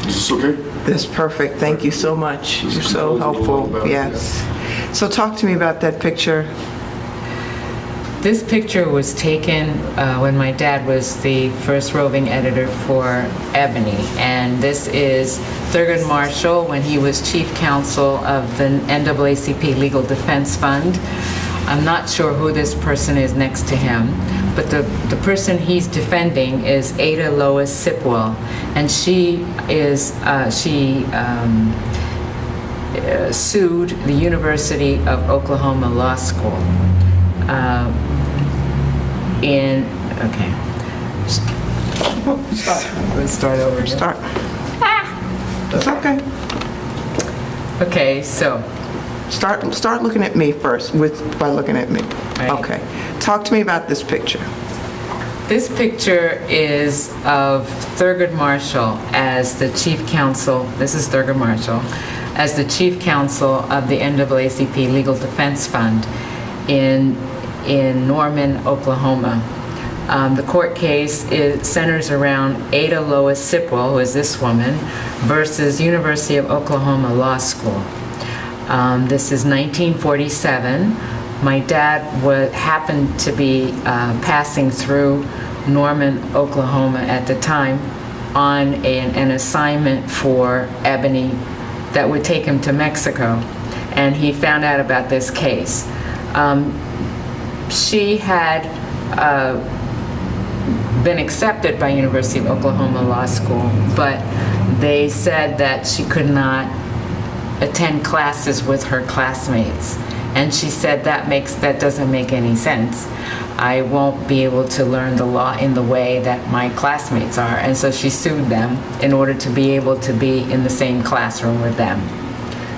Is this okay? That's perfect. Thank you so much. You're so helpful. Yes. So talk to me about that picture. This picture was taken when my dad was the first roving editor for Ebony, and this is Thurgood Marshall when he was chief counsel of the NAACP Legal Defense Fund. I'm not sure who this person is next to him, but the person he's defending is Ada Lois Sipwell, and she sued the University of Oklahoma Law School. Okay. Start. Let's start over. Start. It's okay. Okay, so Start looking at me first by looking at me. Right. Okay. Talk to me about this picture. this picture is of Thurgood Marshall as the chief counsel. This is Thurgood Marshall as the chief counsel of the NAACP Legal Defense Fund in Norman, Oklahoma. The court case centers around Ada Lois Sipwell, who is this woman, versus University of Oklahoma Law School. This is 1947. My dad happened to be passing through Norman, Oklahoma at the time on an assignment for Ebony that would take him to Mexico, and he found out about this case. She had been accepted by University of Oklahoma Law School, but they said that she could not attend classes with her classmates. And she said that doesn't make any sense. I won't be able to learn the law in the way that my classmates are. And so she sued them in order to be able to be in the same classroom with them.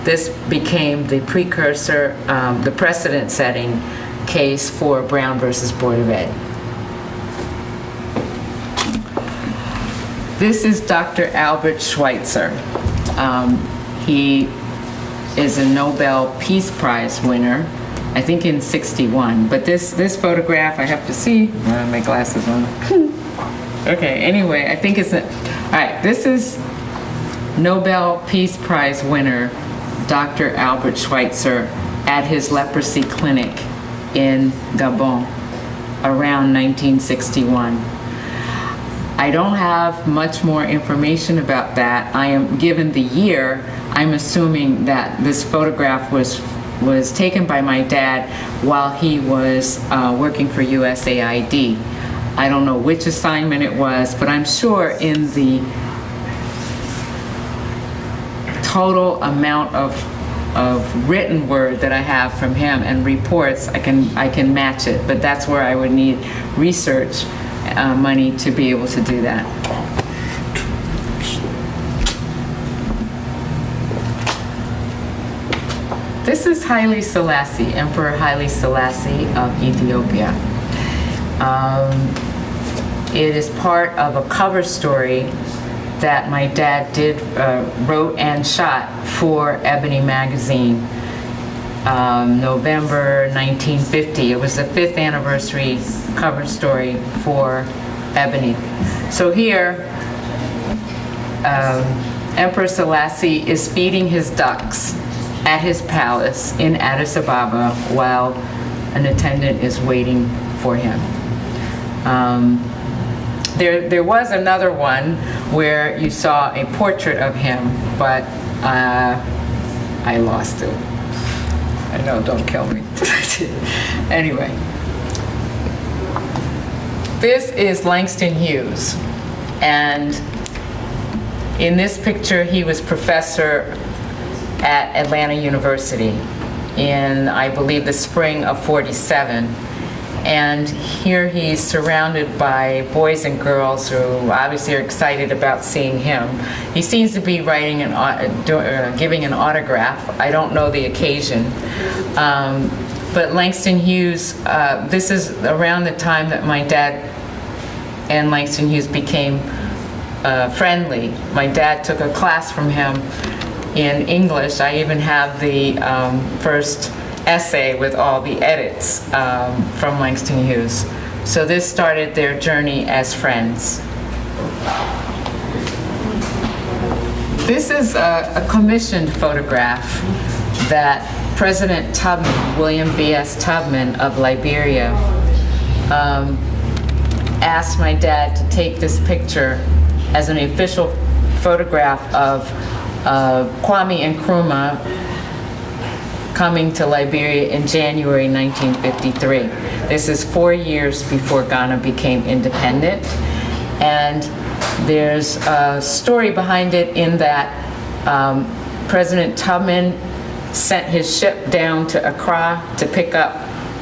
This became the precursor, the precedent-setting case for Brown versus Board of Ed. This is Dr. Albert Schweitzer. He is a Nobel Peace Prize winner, I think in '61. But this photograph, I have to see. I have my glasses on. Okay, anyway, I think all right, this is Nobel Peace Prize winner Dr. Albert Schweitzer at his leprosy clinic in Gabon around 1961. I don't have much more information about that. I am given the year. I'm assuming that this photograph was taken by my dad while he was working for USAID. I don't know which assignment it was, but I'm sure in the total amount of written word that I have from him and reports, I can match it. But that's where I would need research money to be able to do that. This is Haile Selassie, Emperor Haile Selassie of Ethiopia. It is part of a cover story that my dad wrote and shot for Ebony magazine, November 1950. It was the 5th anniversary cover story for Ebony. So here, Emperor Selassie is feeding his ducks at his palace in Addis Ababa while an attendant is waiting for him. There was another one where you saw a portrait of him, but I lost it. I know, don't kill me. Anyway. This is Langston Hughes, and in this picture he was professor at Atlanta University in, I believe, the spring of '47. And here he's surrounded by boys and girls who obviously are excited about seeing him. He seems to be writing giving an autograph. I don't know the occasion. But Langston Hughes, this is around the time that my dad and Langston Hughes became friendly. My dad took a class from him in English. I even have the first essay with all the edits from Langston Hughes. So this started their journey as friends. This is a commissioned photograph that President Tubman, William B.S. Tubman of Liberia, asked my dad to take this picture as an official photograph of Kwame Nkrumah coming to Liberia in January 1953. This is 4 years before Ghana became independent, and there's a story behind it in that President Tubman sent his ship down to Accra to pick up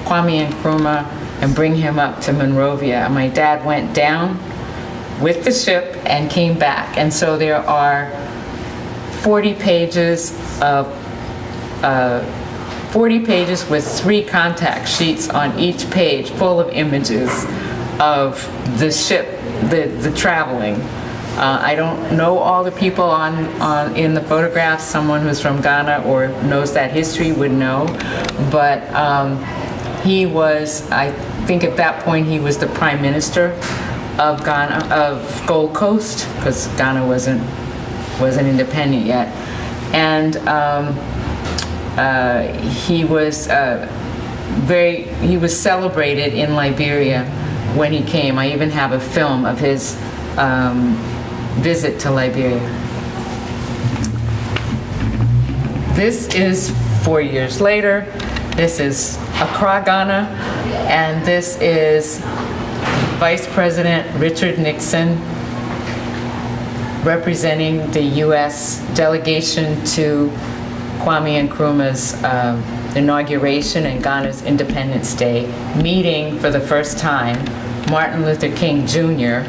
Kwame Nkrumah and bring him up to Monrovia. And my dad went down with the ship and came back. And so there are 40 pages with 3 contact sheets on each page full of images of the ship, the traveling. I don't know all the people in the photographs. Someone who's from Ghana or knows that history would know. But he was, I think at that point, he was the Prime Minister of Ghana, of Gold Coast, because Ghana wasn't independent yet. And he was celebrated in Liberia when he came. I even have a film of his visit to Liberia. This is 4 years later. This is Accra, Ghana, and this is Vice President Richard Nixon representing the U.S. delegation to Kwame Nkrumah's inauguration and Ghana's Independence Day, meeting for the first time Martin Luther King Jr.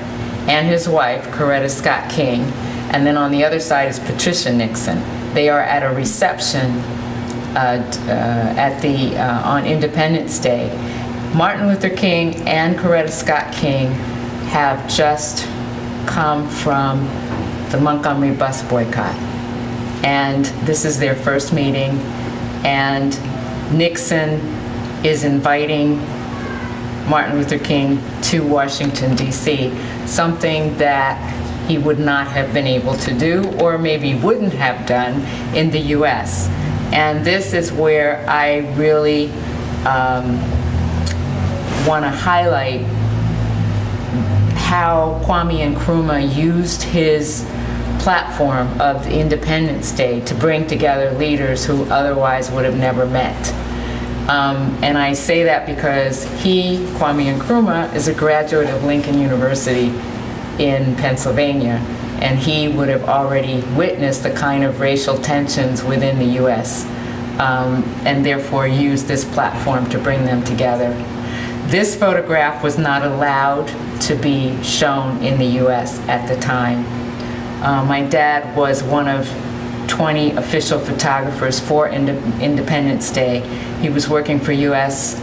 and his wife, Coretta Scott King, and then on the other side is Patricia Nixon. They are at a reception on Independence Day. Martin Luther King and Coretta Scott King have just come from the Montgomery bus boycott. And this is their first meeting, and Nixon is inviting Martin Luther King to Washington, D.C., something that he would not have been able to do, or maybe wouldn't have done in the U.S. And this is where I really want to highlight how Kwame Nkrumah used his platform of the Independence Day to bring together leaders who otherwise would have never met. And I say that because Kwame Nkrumah, is a graduate of Lincoln University in Pennsylvania, and he would have already witnessed the kind of racial tensions within the U.S. And therefore used this platform to bring them together. This photograph was not allowed to be shown in the U.S. at the time. My dad was one of 20 official photographers for Independence Day. He was working for U.S.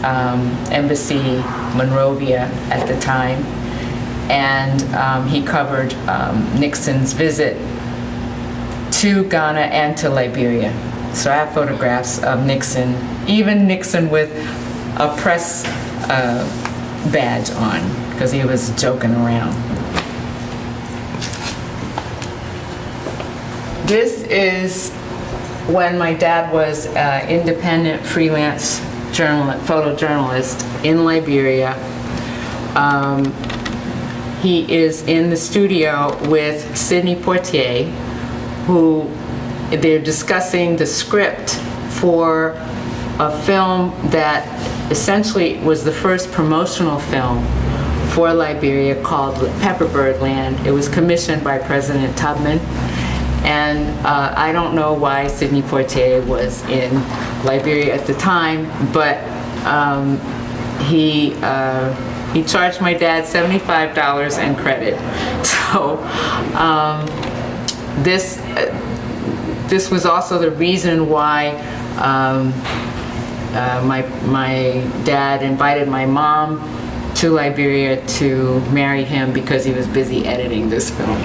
Embassy Monrovia at the time, and he covered Nixon's visit to Ghana and to Liberia. So I have photographs of Nixon, even Nixon with a press badge on, because he was joking around. This is when my dad was an independent freelance photojournalist in Liberia. He is in the studio with Sidney Poitier, who they're discussing the script for a film that essentially was the first promotional film for Liberia called Pepperbird Land. It was commissioned by President Tubman. And I don't know why Sidney Poitier was in Liberia at the time, but he charged my dad $75 and credit. So this was also the reason why my dad invited my mom to Liberia to marry him, because he was busy editing this film.